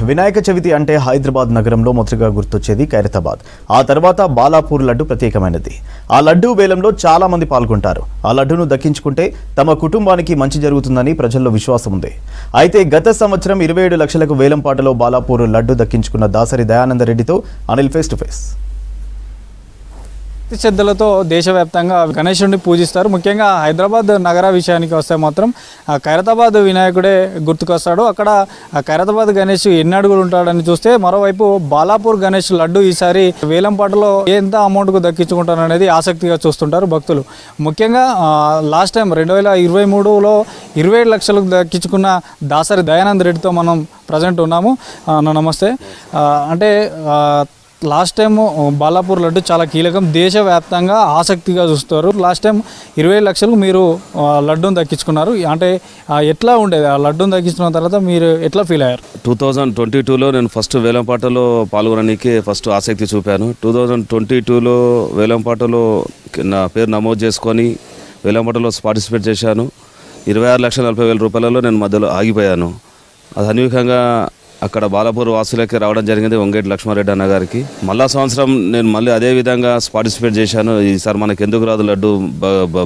వినాయక చవితి అంటే హైదరాబాద్ నగరంలో మొదటగా గుర్తొచ్చేది ఖైరతాబాద్. ఆ తర్వాత బాలాపూర్ లడ్డు ప్రత్యేకమైనది. ఆ లడ్డు వేలంలో చాలా మంది పాల్గొంటారు. ఆ లడ్డును దక్కించుకుంటే తమ కుటుంబానికి మంచి జరుగుతుందని ప్రజల్లో విశ్వాసం ఉంది. అయితే గత సంవత్సరం 27 లక్షలకు వేలంపాటలో బాలాపూర్ లడ్డు దక్కించుకున్న దాసరి దయానంద రెడ్డితో అనిల్ ఫేస్ టు ఫేస్. శ్రద్ధలతో దేశవ్యాప్తంగా గణేశుడిని పూజిస్తారు. ముఖ్యంగా హైదరాబాద్ నగర విషయానికి వస్తే మాత్రం ఖైరతాబాద్ వినాయకుడే గుర్తుకొస్తాడు. అక్కడ ఖైరతాబాద్ గణేష్ ఎన్ని అడుగులు ఉంటాడని చూస్తే మరోవైపు బాలాపూర్ గణేష్ లడ్డు ఈసారి వేలంపాటలో ఎంత అమౌంట్కు దక్కించుకుంటారు అనేది ఆసక్తిగా చూస్తుంటారు భక్తులు. ముఖ్యంగా లాస్ట్ టైం 2023లో 27 లక్షలకు దక్కించుకున్న దాసరి దయానంద రెడ్డితో మనం ప్రజెంట్ ఉన్నాము. నమస్తే. అంటే లాస్ట్ టైం బాలాపూర్ లడ్డు చాలా కీలకం, దేశవ్యాప్తంగా ఆసక్తిగా చూస్తారు. లాస్ట్ టైం 27 లక్షలకు మీరు లడ్డూని దక్కించుకున్నారు. అంటే ఎట్లా ఉండేది ఆ లడ్డూని దక్కించుకున్న తర్వాత మీరు ఎట్లా ఫీల్ అయ్యారు? 2022లో నేను ఫస్ట్ వేలంపాటలో పాల్గొనడానికి ఫస్ట్ ఆసక్తి చూపాను. 2022లో వేలంపాటలో నా పేరు నమోదు చేసుకొని వేలంపాటలో పార్టిసిపేట్ చేశాను. 26,40,000 రూపాయలలో నేను మధ్యలో ఆగిపోయాను. అది అనూహ్యంగా అక్కడ బాలాపూర్ వాసులకి రావడం జరిగింది, వంగేటి లక్ష్మారెడ్డి అన్న గారికి. మళ్ళా సంవత్సరం నేను మళ్ళీ అదే విధంగా పార్టిసిపేట్ చేశాను. ఈసారి మనకు ఎందుకు రాదు లడ్డు,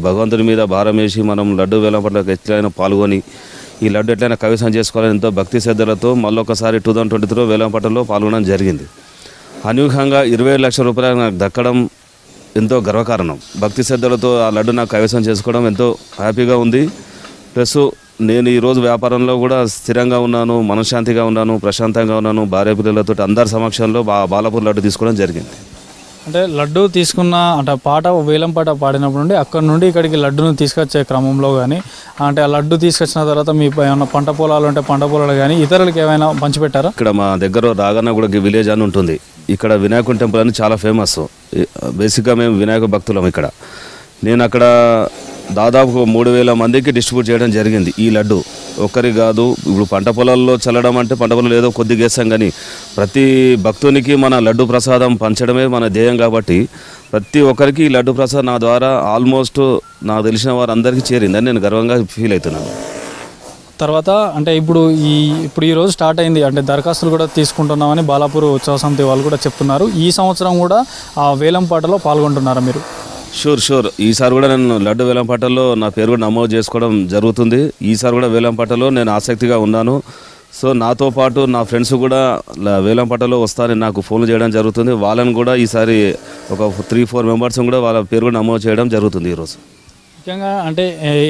భగవంతుని మీద భారం వేసి మనం లడ్డు వేలంపాటలోకి ఎట్లయినా పాల్గొని ఈ లడ్డు ఎట్లయినా కైవసం చేసుకోవాలని ఎంతో భక్తి శ్రద్ధలతో మళ్ళొకసారి 2023 వేలంపాటలో పాల్గొనడం జరిగింది. అనూహ్యంగా 27 లక్షల రూపాయలు నాకు దక్కడం ఎంతో గర్వకారణం. భక్తి శ్రద్ధలతో ఆ లడ్డు నాకు కైవసం చేసుకోవడం ఎంతో హ్యాపీగా ఉంది. ప్లస్ నేను ఈరోజు వ్యాపారంలో కూడా స్థిరంగా ఉన్నాను, మనశ్శాంతిగా ఉన్నాను, ప్రశాంతంగా ఉన్నాను. భార్య పిల్లలతో అందరి సమక్షంలో బాలాపూర్ లడ్డు తీసుకోవడం జరిగింది. అంటే లడ్డు తీసుకున్న అంటే పాట వేలం పాట పాడినప్పుడు నుండి అక్కడ నుండి ఇక్కడికి లడ్డును తీసుకొచ్చే క్రమంలో కానీ, అంటే ఆ లడ్డు తీసుకొచ్చిన తర్వాత మీ ఏమైనా పంట పొలాలు ఉంటే పంట పొలాలు కానీ ఇతరులకు ఏమైనా పంచిపెట్టారా? ఇక్కడ మా దగ్గర రాగన్నగూడ విలేజ్ అని ఉంటుంది. ఇక్కడ వినాయకుని టెంపుల్ అని చాలా ఫేమస్. బేసిక్గా మేము వినాయక భక్తులం. ఇక్కడ నేను అక్కడ దాదాపు 3,000 మందికి డిస్ట్రిబ్యూట్ చేయడం జరిగింది ఈ లడ్డు. ఒక్కరికి కాదు, ఇప్పుడు పంట పొలాల్లో చల్లడం అంటే పంట పొలాలు ఏదో కొద్దిగా వేస్తాం, కానీ ప్రతి భక్తునికి మన లడ్డు ప్రసాదం పంచడమే మన ధ్యేయం. కాబట్టి ప్రతి ఒక్కరికి ఈ లడ్డు ప్రసాదం నా ద్వారా ఆల్మోస్ట్ నాకు తెలిసిన వారందరికీ చేరిందని నేను గర్వంగా ఫీల్ అవుతున్నాను. తర్వాత అంటే ఇప్పుడు ఈ రోజు స్టార్ట్ అయింది, అంటే దరఖాస్తులు కూడా తీసుకుంటున్నామని బాలాపూర్ ఉత్సవ సమితి వాళ్ళు కూడా చెప్తున్నారు. ఈ సంవత్సరం కూడా ఆ వేలంపాటలో పాల్గొంటున్నారా మీరు? షూర్. ఈసారి కూడా నేను లడ్డు వేలంపాటలో నా పేరు కూడా నమోదు చేసుకోవడం జరుగుతుంది. ఈసారి కూడా వేలంపాటలో నేను ఆసక్తిగా ఉన్నాను. సో నాతో పాటు నా ఫ్రెండ్స్ కూడా వేలంపాటలో వస్తారని నాకు ఫోన్లు చేయడం జరుగుతుంది. వాళ్ళని కూడా ఈసారి ఒక 3-4 మెంబర్స్ కూడా వాళ్ళ పేరు కూడా నమోదు చేయడం జరుగుతుంది ఈరోజు. ముఖ్యంగా అంటే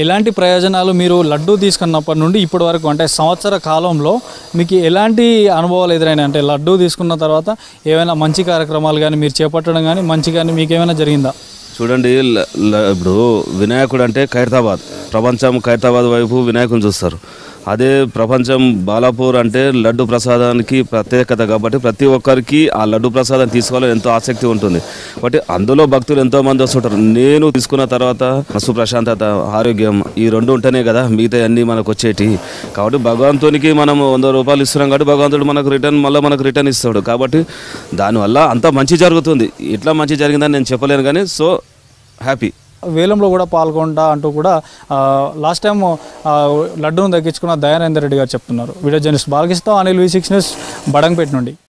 ఎలాంటి ప్రయోజనాలు మీరు లడ్డు తీసుకున్నప్పటి నుండి ఇప్పటి వరకు, అంటే సంవత్సర కాలంలో మీకు ఎలాంటి అనుభవాలు ఎదురైనాయి? అంటే లడ్డు తీసుకున్న తర్వాత ఏమైనా మంచి కార్యక్రమాలు కానీ మీరు చేపట్టడం కానీ మంచి కానీ మీకు ఏమైనా జరిగిందా? చూడండి, ఇప్పుడు వినాయకుడు అంటే ఖైరతాబాద్, ప్రపంచం ఖైరతాబాద్ వైపు వినాయకుని చూస్తారు. అదే ప్రపంచం బాలాపూర్ అంటే లడ్డు ప్రసాదానికి ప్రత్యేకత. కాబట్టి ప్రతి ఒక్కరికి ఆ లడ్డు ప్రసాదం తీసుకోవాలని ఎంతో ఆసక్తి ఉంటుంది. కాబట్టి అందులో భక్తులు ఎంతోమంది వస్తుంటారు. నేను తీసుకున్న తర్వాత మనసు ప్రశాంతత, ఆరోగ్యం ఈ రెండు ఉంటేనే కదా మిగతా అన్నీ మనకు వచ్చేటి. కాబట్టి భగవంతునికి మనం 100 రూపాయలు ఇస్తున్నాం కాబట్టి భగవంతుడు మనకు రిటర్న్ ఇస్తాడు. కాబట్టి దానివల్ల అంతా మంచి జరుగుతుంది. ఇట్లా మంచి జరిగిందని నేను చెప్పలేను, కానీ సో హ్యాపీ. వేలంలో కూడా పాల్గొంటా అంటూ కూడా లాస్ట్ టైం లడ్డూను దక్కించుకున్న దయానంద రెడ్డి గారు చెప్తున్నారు. Video journalist Balakrishna, Anil V6 news, Badangpet నుండి.